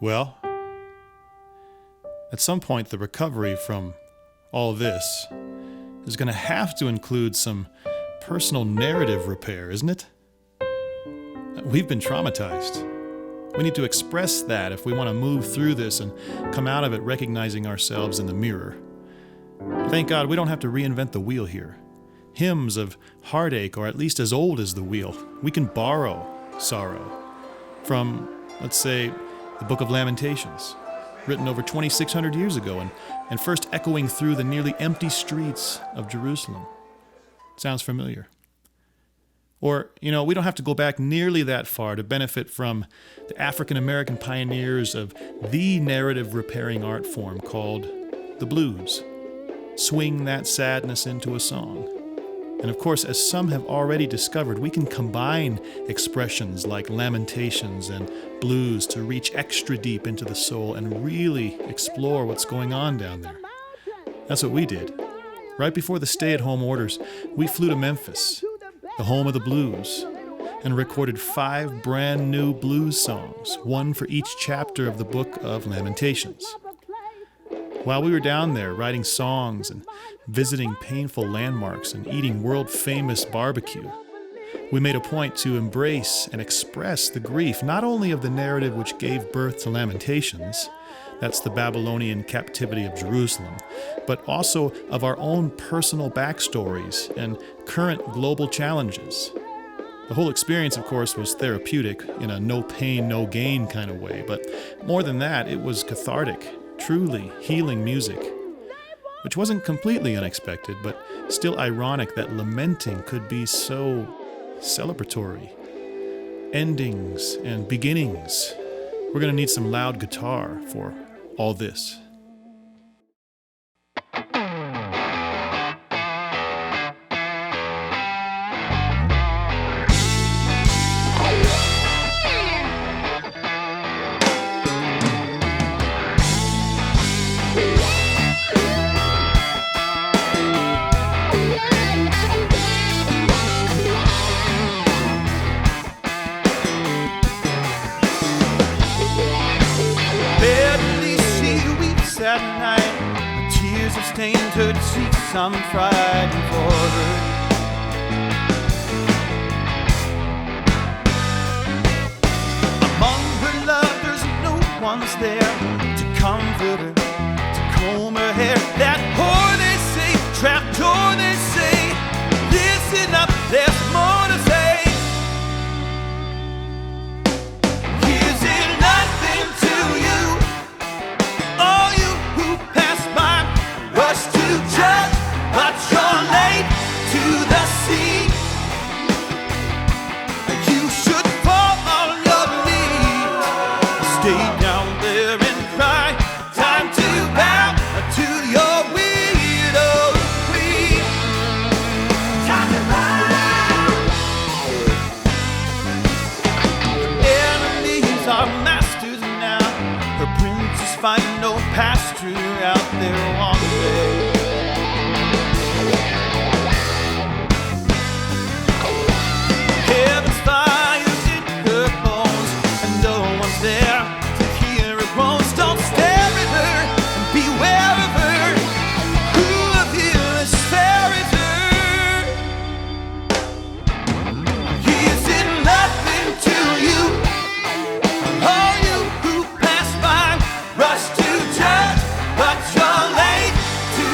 Well, at some point the recovery from all this is going to have to include some personal narrative repair, isn't it? We've been traumatized. We need to express that if we want to move through this and come out of it recognizing ourselves in the mirror. Thank God we don't have to reinvent the wheel here. Hymns of heartache are at least as old as the wheel. We can borrow sorrow from, let's say, the Book of Lamentations, written over 2,600 years ago and first echoing through the nearly empty streets of Jerusalem. Sounds familiar. Or, we don't have to go back nearly that far to benefit from the African-American pioneers of the narrative repairing art form called the blues. Swing that sadness into a song. And of course, as some have already discovered, we can combine expressions like lamentations and blues to reach extra deep into the soul and really explore what's going on down there. That's what we did. Right before the stay-at-home orders, we flew to Memphis, the home of the blues, and recorded 5 brand new blues songs, one for each chapter of the Book of Lamentations. While we were down there writing songs and visiting painful landmarks and eating world-famous barbecue, we made a point to embrace and express the grief not only of the narrative which gave birth to Lamentations, that's the Babylonian captivity of Jerusalem, but also of our own personal backstories and current global challenges. The whole experience, of course, was therapeutic in a no pain, no gain kind of way, but more than that, it was cathartic, truly healing music, which wasn't completely unexpected, but still ironic that lamenting could be so celebratory. Endings and beginnings. We're going to need some loud guitar for all this. At night, the tears have stained her cheeks. I'm frightened for her. Among her lovers, no one's there to comfort her, to comb her hair. That whore they say, trapdoor they say, listen up, there's more to say. Is it nothing to you? Rush to judge, but you're late to the sea. You should fall on your knees. Stay down there and cry. Time to bow to your widow queen. Time to bow. Enemies are masters now. Her princes find no pasture out there on the way. Heaven's fire's in her bones, and no one's there to hear her groans. Don't stare at her and beware of her. Who of you is fair as her? Is it nothing to you? All you who pass by rush to judge, but you're late to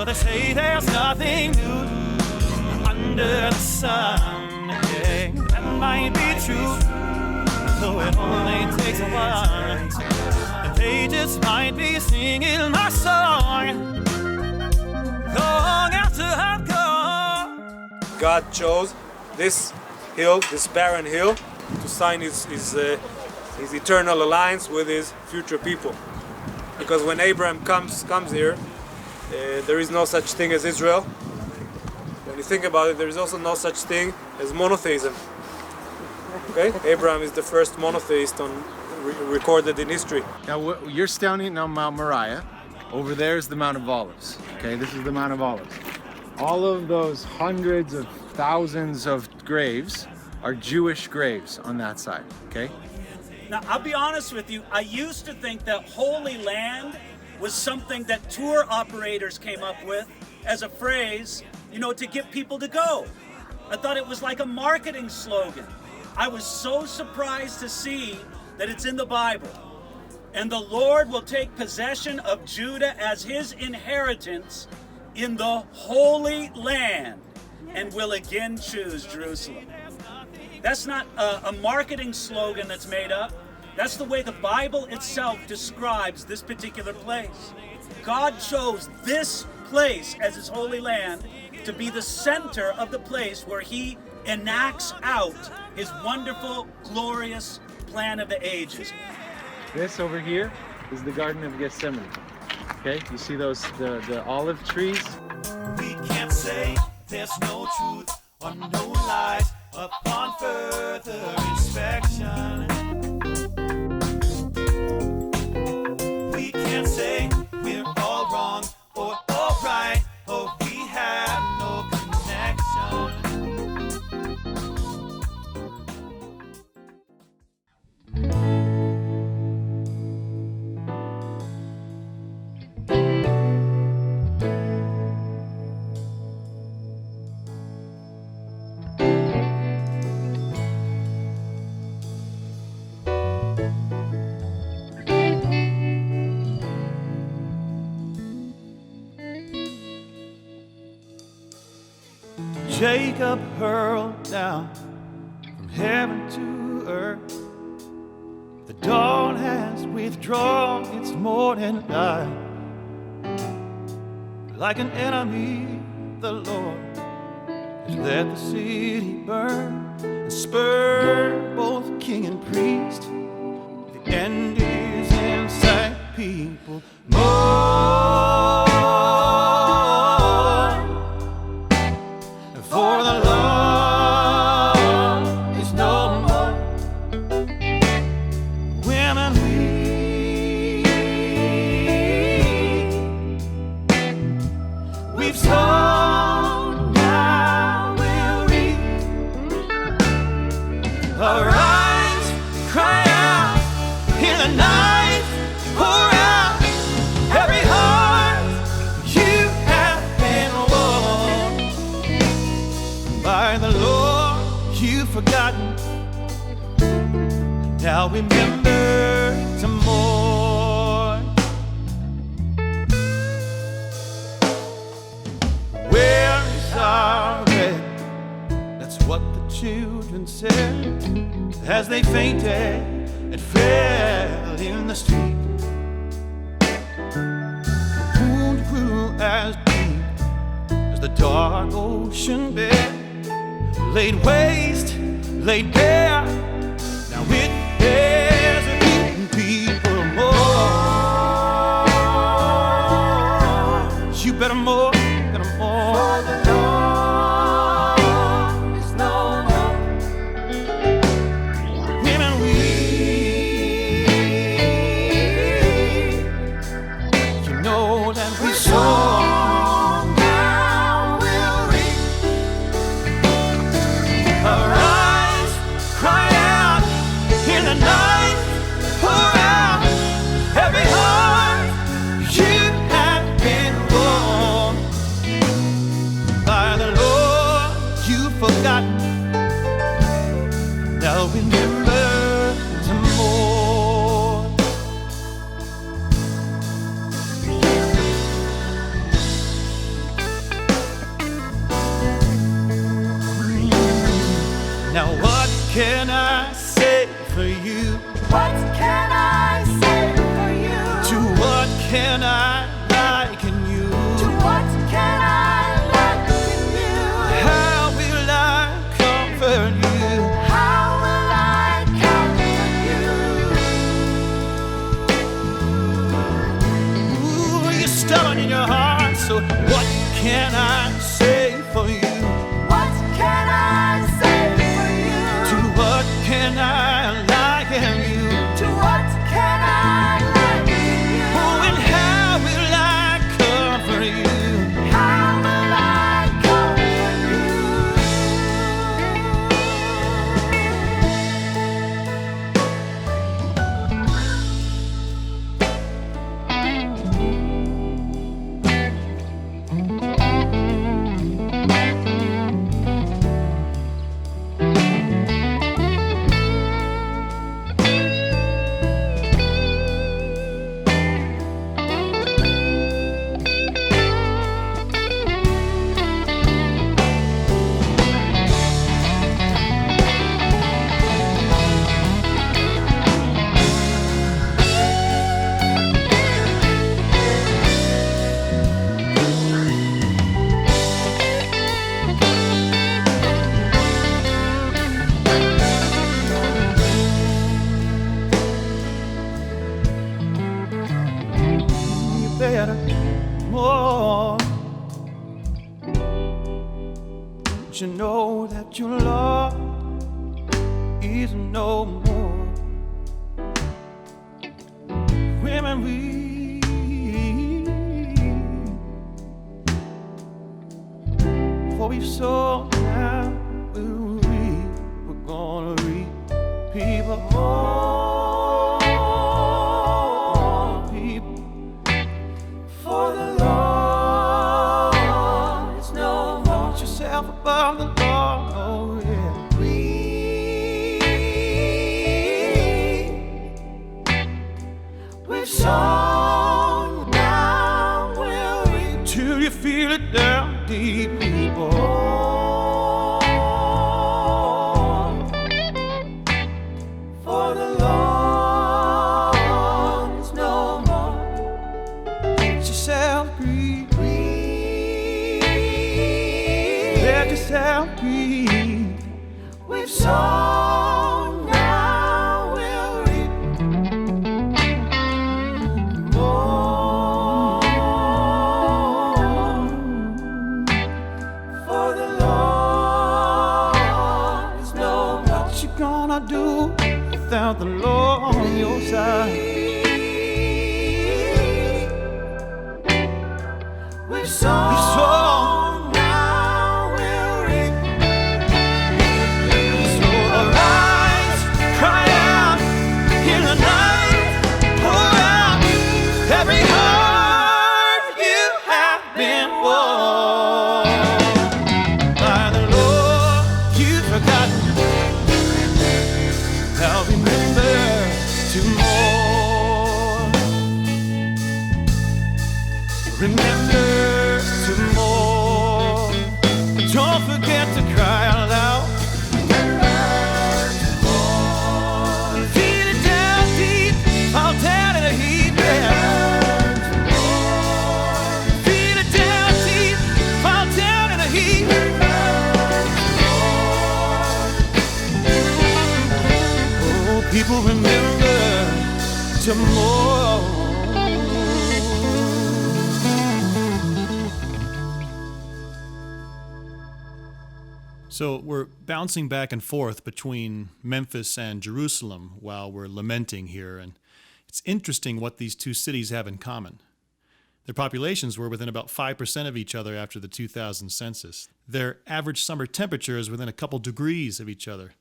Well, they say there's nothing new under the sun. Yeah, that might be true, though it only takes one. And they just might be singing my song long after I'm gone. God chose this hill, this barren hill, to sign his eternal alliance with his future people. Because when Abraham comes here, there is no such thing as Israel. When you think about it, there is also no such thing as monotheism. Okay? Abraham is the first monotheist recorded in history. Now you're standing on Mount Moriah. Over there is the Mount of Olives. Okay, this is the Mount of Olives. All of those hundreds of thousands of graves are Jewish graves on that side. Okay. Now, I'll be honest with you, I used to think that Holy Land was something that tour operators came up with as a phrase, to get people to go. I thought it was like a marketing slogan. I was so surprised to see that it's in the Bible. And the Lord will take possession of Judah as his inheritance in the Holy Land and will again choose Jerusalem. That's not a marketing slogan that's made up. That's the way the Bible itself describes this particular place. God chose this place as his holy land to be the center of the place where he enacts out his wonderful, glorious plan of the ages. This over here is the Garden of Gethsemane. Okay, you see those the olive trees? We can't say there's no truth or no lies upon further inspection. We can't say we're all wrong or all right, or we have no connection. Jacob hurled down from heaven to earth. The dawn has withdrawn its morning light. Like an enemy, the Lord has let the city burn and spurred both king and priest. The end is in sight, people. More. For the Lord is no more. Women we've sown, now we'll reap. Arise, cry out in the night, pour out every heart you have been won. By the Lord you've forgotten, now remember to mourn. Where is our bread? That's what the children said as they fainted and fell in the street. The wound grew as deep as the dark ocean bed, laid waste, laid bare. Now it bears a beaten people more. You better more, better more. For the Lord is no more. Women weep. You know that we sow. Arise, cry out in stubborn in your heart. So what can I say for you? What can I say for you? To what can I liken you? To what can I liken you? Oh, and how will I comfort you? How will I comfort you? Better, more. Don't you know that your love is no more? When we for we sow now we'll reap, we're gonna reap people more people. For the Lord is no more. Put yourself above the Lord, oh yeah. We've sown, now we'll reap. Till you feel it down deep, people. For the Lord is no more. Let yourself breathe. Let yourself breathe. We've sown, now we'll reap. More. For the Lord is no more. What you gonna do without the Lord on your side? We've sown, now we'll reap. So arise, cry out in the night, pour out every heart you have been won by the Lord. You've forgotten. Now remember to more. Remember to more. Don't forget to cry out loud. Feel it down deep, fall down in a heap. Feel it down deep, fall down in a heap. Oh, people remember to more. So we're bouncing back and forth between Memphis and Jerusalem while we're lamenting here, and it's interesting what these two cities have in common. Their populations were within about 5% of each other after the 2000 census. Their average summer temperature is within a couple degrees of each other.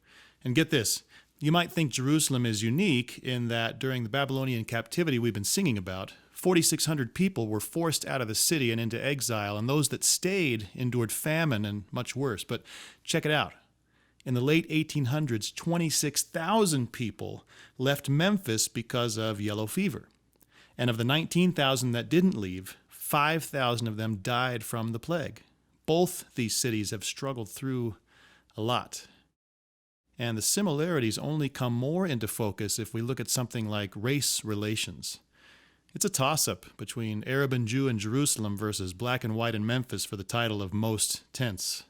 And get this, you might think Jerusalem is unique in that during the Babylonian captivity we've been singing about, 4,600 people were forced out of the city and into exile, and those that stayed endured famine and much worse. But check it out. In the late 1800s, 26,000 people left Memphis because of yellow fever. And of the 19,000 that didn't leave, 5,000 of them died from the plague. Both these cities have struggled through a lot. And the similarities only come more into focus if we look at something like race relations. It's a toss-up between Arab and Jew in Jerusalem versus black and white in Memphis for the title of most tense.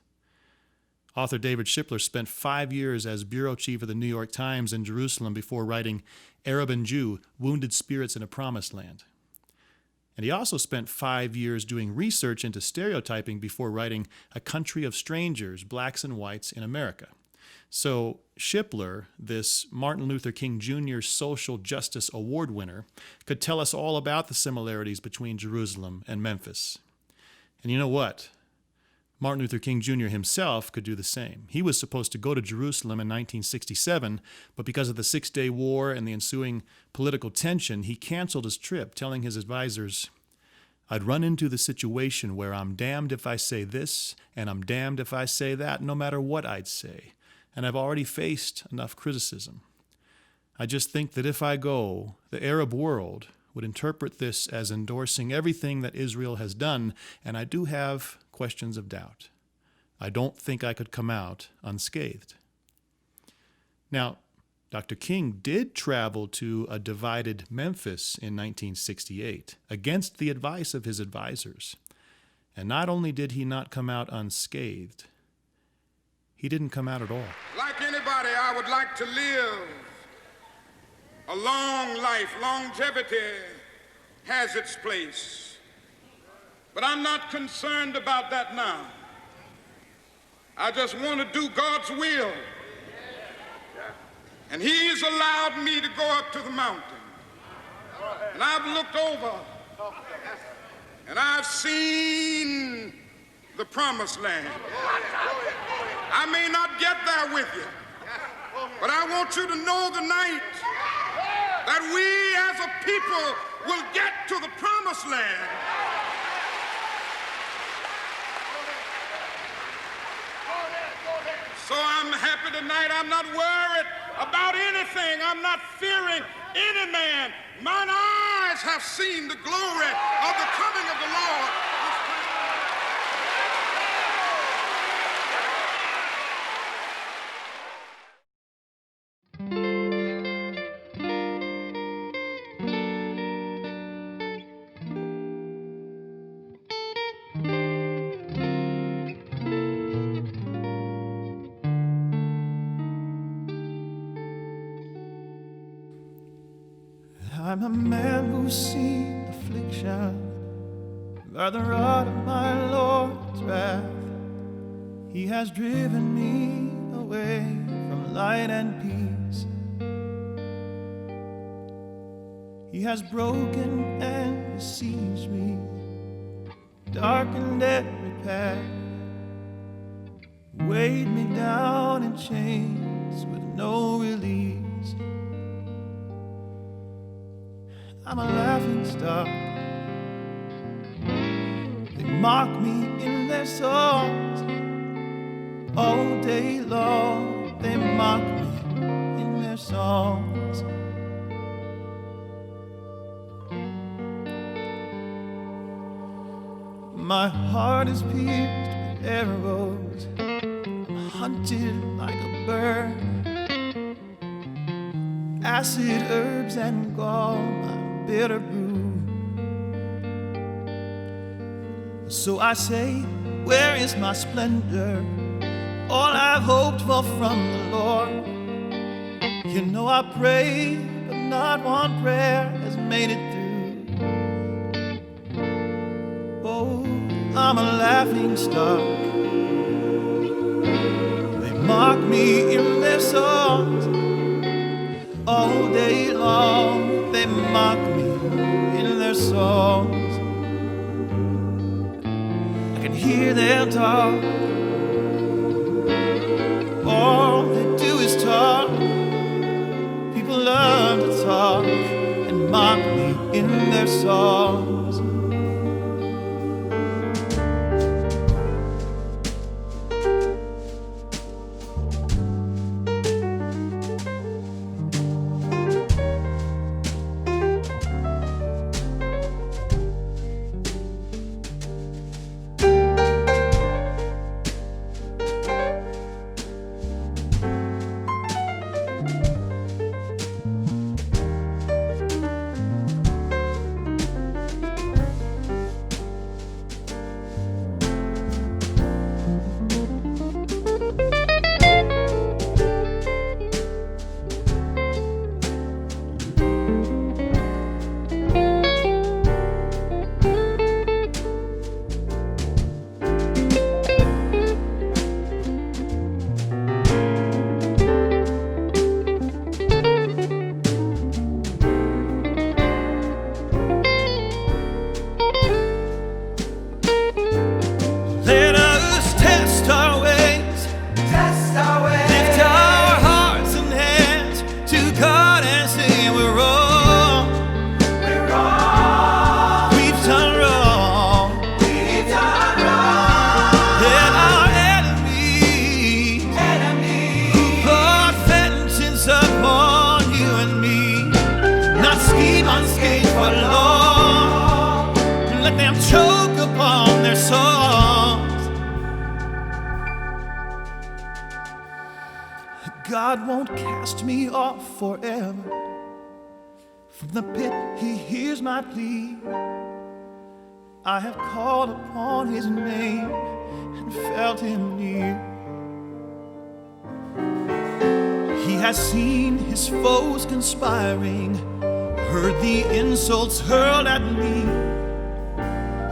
Author David Shipler spent 5 years as bureau chief of the New York Times in Jerusalem before writing Arab and Jew, Wounded Spirits in a Promised Land. And he also spent 5 years doing research into stereotyping before writing A Country of Strangers, Blacks and Whites in America. So Shipler, this Martin Luther King Jr. Social Justice Award winner, could tell us all about the similarities between Jerusalem and Memphis. And you know what? Martin Luther King Jr. himself could do the same. He was supposed to go to Jerusalem in 1967, but because of the Six-Day War and the ensuing political tension, he canceled his trip, telling his advisors, "I'd run into the situation where I'm damned if I say this, and I'm damned if I say that, no matter what I'd say. And I've already faced enough criticism. I just think that if I go, the Arab world would interpret this as endorsing everything that Israel has done, and I do have questions of doubt. I don't think I could come out unscathed." Now, Dr. King did travel to a divided Memphis in 1968 against the advice of his advisors. And not only did he not come out unscathed, he didn't come out at all. Like anybody, I would like to live a long life. Longevity has its place. But I'm not concerned about that now. I just want to do God's will. And He's allowed me to go up to the mountain. And I've looked over and I've seen the promised land. I may not get there with you, but I want you to know tonight that we as a people will get to the promised land. So I'm happy tonight. I'm not worried about anything. I'm not fearing any man. Mine eyes have seen the glory of the coming of the Lord. I'm a man who's seen affliction by the rod of my Lord's wrath. He has driven me away from light and peace. He has broken and besieged me, darkened every path, weighed me down in chains with no release. I'm a laughing stock. They mock me in their songs. All day long they mock me in their songs. My heart is pierced with arrows. I'm hunted like a bird. Acid, herbs, and gall, my bitter brew. So I say, where is my splendor? All I've hoped for from the Lord. You know I pray, but not one prayer has made it through. Oh, I'm a laughing stock. They mock me in their songs. All day long they mock me in their songs. I can hear their talk. All they do is talk. People love to talk and mock me in their songs. God won't cast me off forever. From the pit he hears my plea. I have called upon his name and felt him near. He has seen his foes conspiring, heard the insults hurled at me.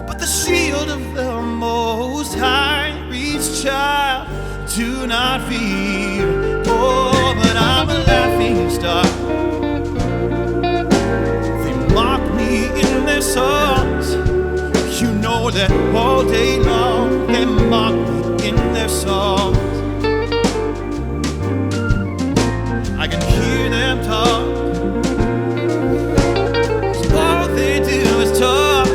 But the shield of the Most High reached, child, do not fear. Oh, but I'm a laughing stock. They mock me in their songs. You know that all day long they mock me in their songs. I can hear them talk. All they do is talk.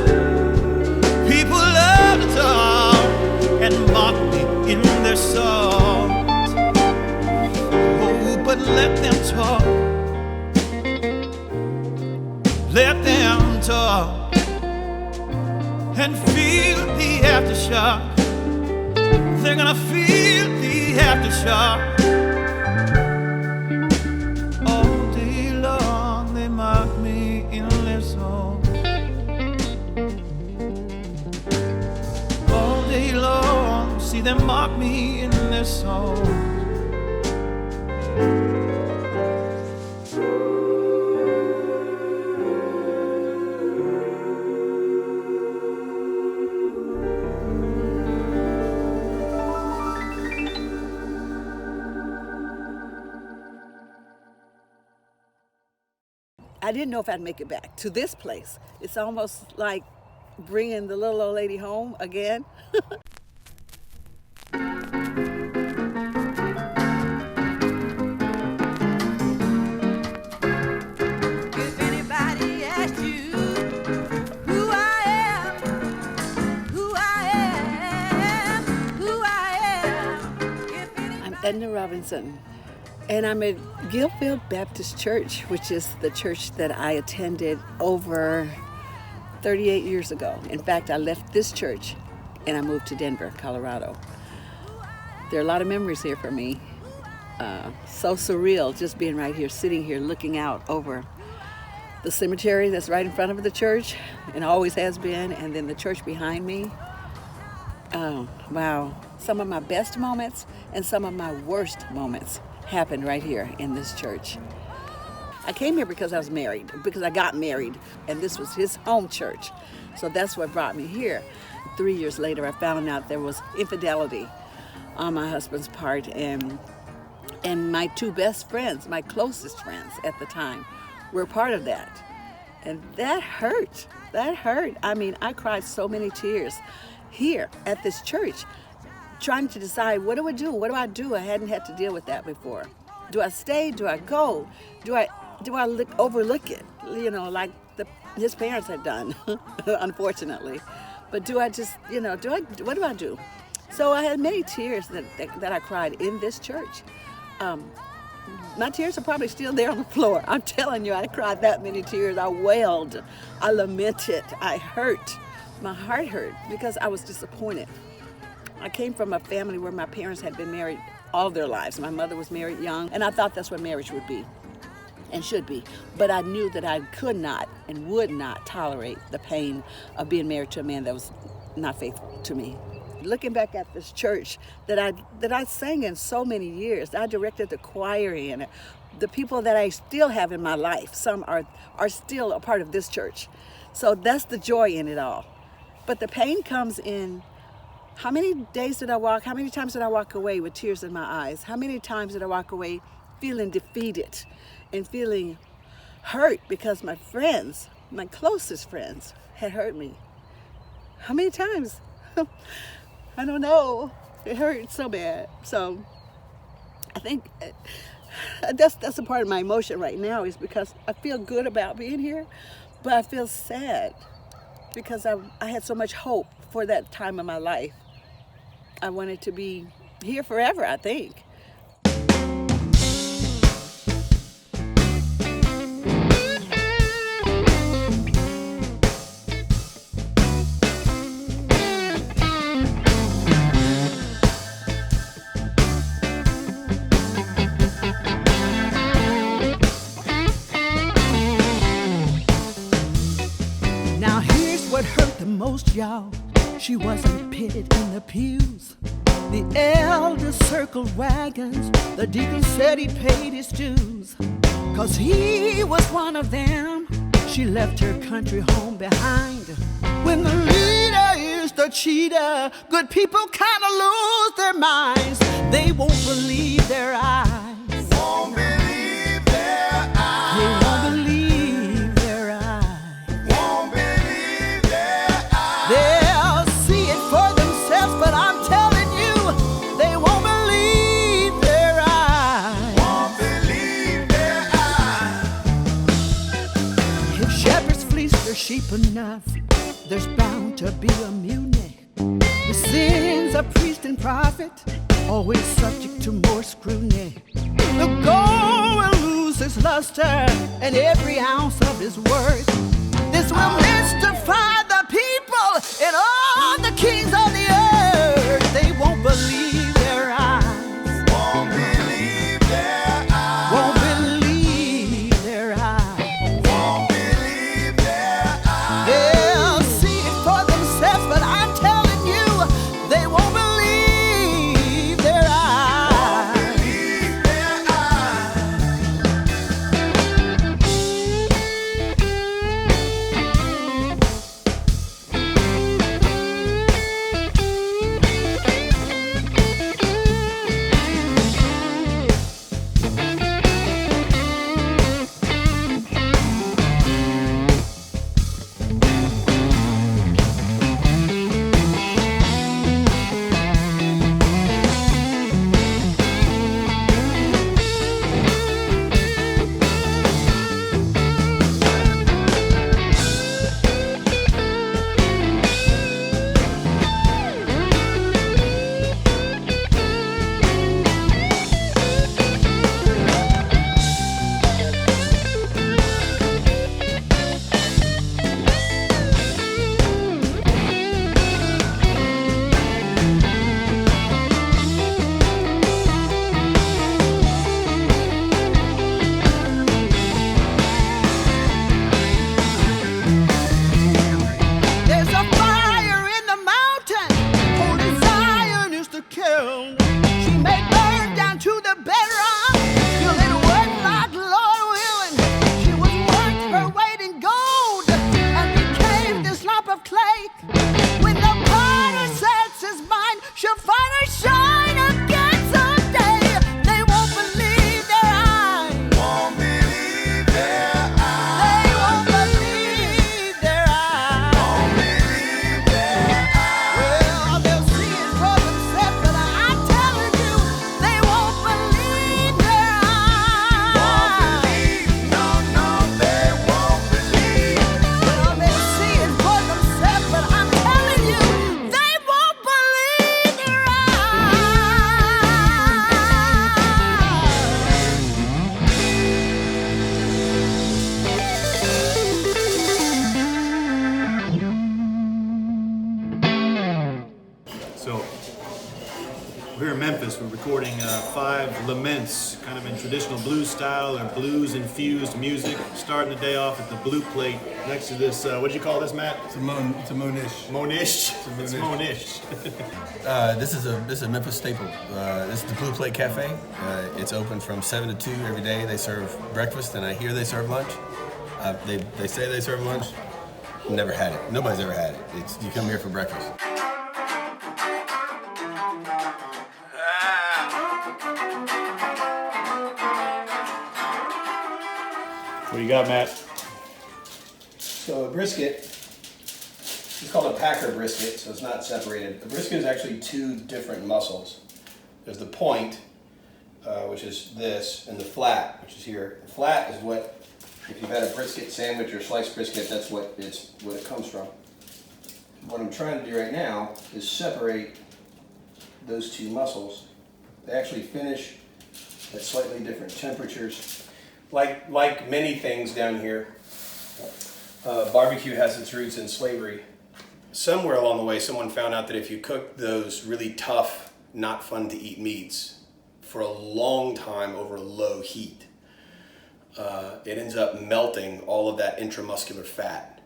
People love to talk and mock me in their songs. Oh, but let them talk. Let them talk. And feel the aftershock. They're gonna feel the aftershock. All day long they mock me in their songs. All day long, see them mock me in their songs. I didn't know if I'd make it back to this place. It's almost like bringing the little old lady home again. If anybody asks you who I am, who I am, who I am. If anybody I'm Edna Robinson, and I'm at Gilfield Baptist Church, which is the church that I attended over 38 years ago. In fact, I left this church and I moved to Denver, Colorado. There are a lot of memories here for me. So surreal just being right here, sitting here, looking out over the cemetery that's right in front of the church and always has been, and then the church behind me. Oh, wow. Some of my best moments and some of my worst moments happened right here in this church. I came here because I was married, because I got married, and this was his home church. So that's what brought me here. 3 years later, I found out there was infidelity on my husband's part, and my two best friends, my closest friends at the time, were part of that. And that hurt. That hurt. I mean, I cried so many tears here at this church, trying to decide, what do I do? What do I do? I hadn't had to deal with that before. Do I stay? Do I go? Do I overlook it? You know, like his parents had done, unfortunately. But do I just, what do I do? So I had many tears that I cried in this church. My tears are probably still there on the floor. I'm telling you, I cried that many tears. I wailed, I lamented, I hurt. My heart hurt because I was disappointed. I came from a family where my parents had been married all their lives. My mother was married young, and I thought that's what marriage would be and should be. But I knew that I could not and would not tolerate the pain of being married to a man that was not faithful to me. Looking back at this church that I sang in so many years, I directed the choir in, the people that I still have in my life, some are still a part of this church. So that's the joy in it all. But the pain comes in, how many days did I walk? How many times did I walk away with tears in my eyes? How many times did I walk away feeling defeated and feeling hurt because my friends, my closest friends, had hurt me? How many times? I don't know. It hurt so bad. So I think that's a part of my emotion right now, is because I feel good about being here, but I feel sad because I had so much hope for that time of my life. I wanted to be here forever, I think. Now here's what hurt the most, y'all. She wasn't pitted in the pews. The elders circled wagons. The deacon said he paid his dues. 'Cause he was one of them. She left her country home behind. When the leader is the cheater, good people kinda lose their minds. They won't believe their eyes. Won't believe their eyes. They won't believe their eyes. Won't believe their eyes. They'll see it for themselves, but I'm telling you, they won't believe their eyes. Won't believe their eyes. If shepherds fleece their sheep enough, there's bound to be a mutiny. The sins of priest and prophet, always subject to more scrutiny. The gold will lose its luster and every ounce of his worth. This will mystify the people and all the kings of the earth. They won't believe their eyes. Won't believe their eyes. Won't believe their eyes. Won't believe their eyes. They'll see it for themselves, but I'm telling you, they won't believe their eyes. Believe their eyes. There's a fire in the mountain. Holy Zion is the kiln. She may burn down to the bedrock. Still it went like Lord willing. She was worth her weight in gold and became this lump of clay. When the potter sets his mind, she'll finally shine again someday. They won't believe their eyes. Won't believe their eyes. They won't believe their eyes. Won't believe their eyes. Well, they'll see it for themselves, but I'm telling you, they won't believe their eyes. Won't believe. No, no, they won't believe. Well, they'll see it for themselves, but I'm telling you, they won't believe their So, we're in Memphis. We're recording 5 laments, kind of in traditional blues style or blues-infused music. Starting the day off at the Blue Plate next to this, what did you call this, Matt? It's a Monish. Monish? It's Monish. This is a Memphis staple. This is the Blue Plate Cafe. It's open from 7 to 2 every day. They serve breakfast, and I hear they serve lunch. They say they serve lunch. Never had it. Nobody's ever had it. You come here for breakfast. What do you got, Matt? So a brisket, it's called a packer brisket, so it's not separated. A brisket is actually 2 different muscles. There's the point, which is this, and the flat, which is here. The flat is what, if you've had a brisket sandwich or sliced brisket, that's what it comes from. What I'm trying to do right now is separate those 2 muscles. They actually finish at slightly different temperatures. Like many things down here, barbecue has its roots in slavery. Somewhere along the way, someone found out that if you cook those really tough, not fun to eat meats for a long time over low heat, it ends up melting all of that intramuscular fat.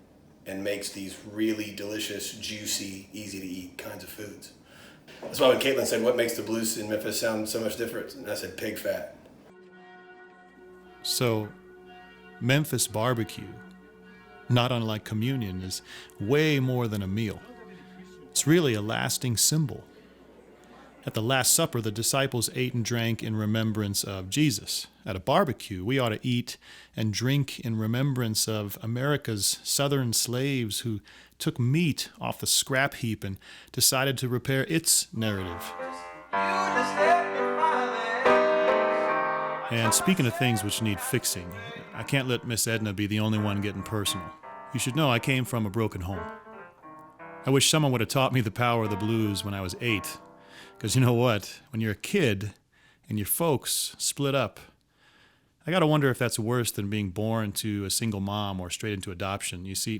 and makes these really delicious, juicy, easy to eat kinds of foods. That's why when Caitlin said, what makes the blues in Memphis sound so much different? And I said, pig fat. So, Memphis barbecue, not unlike communion, is way more than a meal. It's really a lasting symbol. At the Last Supper, the disciples ate and drank in remembrance of Jesus. At a barbecue, we ought to eat and drink in remembrance of America's southern slaves who took meat off the scrap heap and decided to repair its narrative. And speaking of things which need fixing, I can't let Miss Edna be the only one getting personal. You should know I came from a broken home. I wish someone would have taught me the power of the blues when I was 8. Because you know what? When you're a kid and your folks split up, I gotta wonder if that's worse than being born to a single mom or straight into adoption. You see,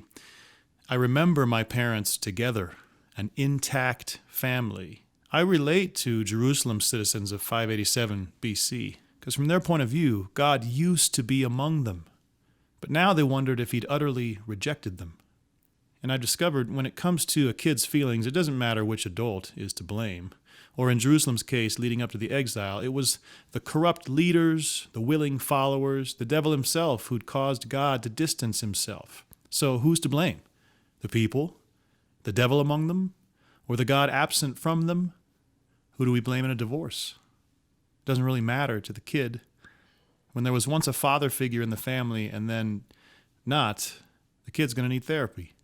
I remember my parents together, an intact family. I relate to Jerusalem citizens of 587 BC, because from their point of view, God used to be among them. But now they wondered if he'd utterly rejected them. And I discovered when it comes to a kid's feelings, it doesn't matter which adult is to blame. Or in Jerusalem's case, leading up to the exile, it was the corrupt leaders, the willing followers, the devil himself who'd caused God to distance himself. So who's to blame? The people? The devil among them? Or the God absent from them? Who do we blame in a divorce? It doesn't really matter to the kid. When there was once a father figure in the family and then not, the kid's going to need therapy.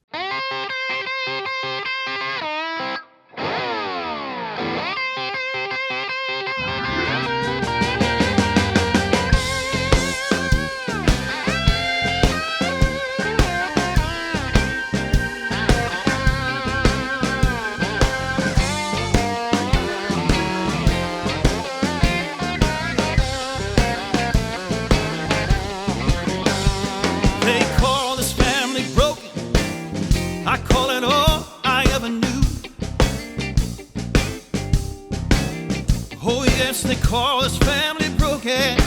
They call this family broken.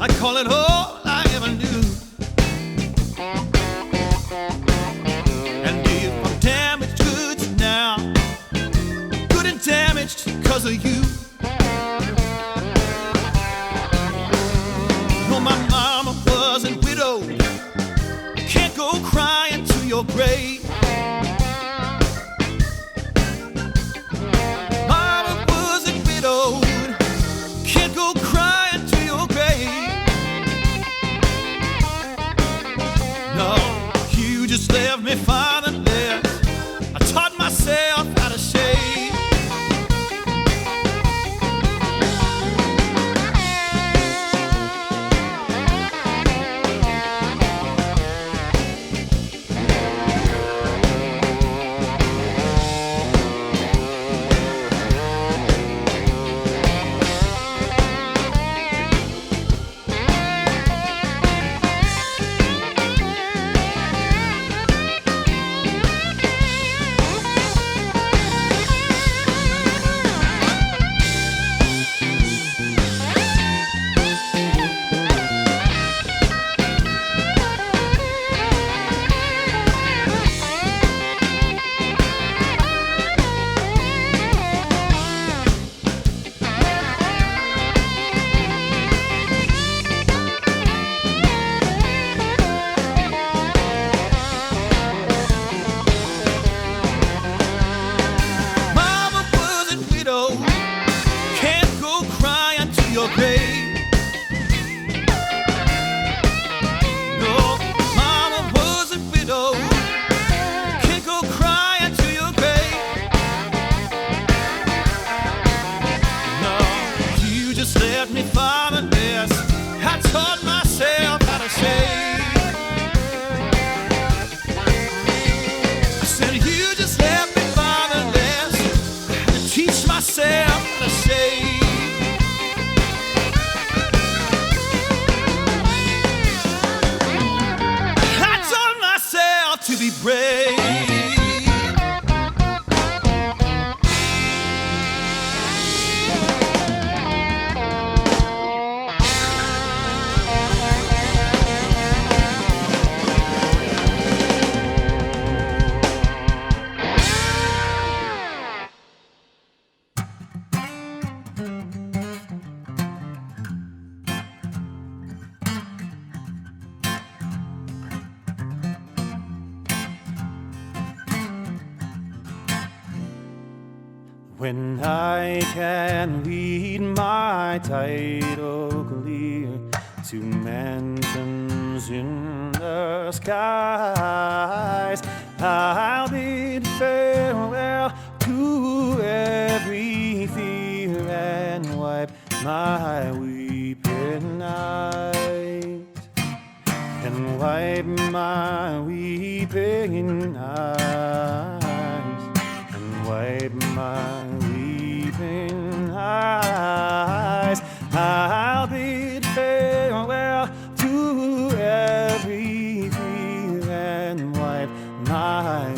I call it all I ever knew. And if I'm damaged goods now, good and damaged because of you. No, my mama wasn't widowed. Can't go crying to your grave. Left me fatherless. I taught myself how to shave. when I can read my title clear to mansions in the skies, I'll bid farewell to every fear and wipe my weeping eyes, and wipe my weeping eyes, and wipe my weeping eyes. I'll bid farewell to every fear and wipe my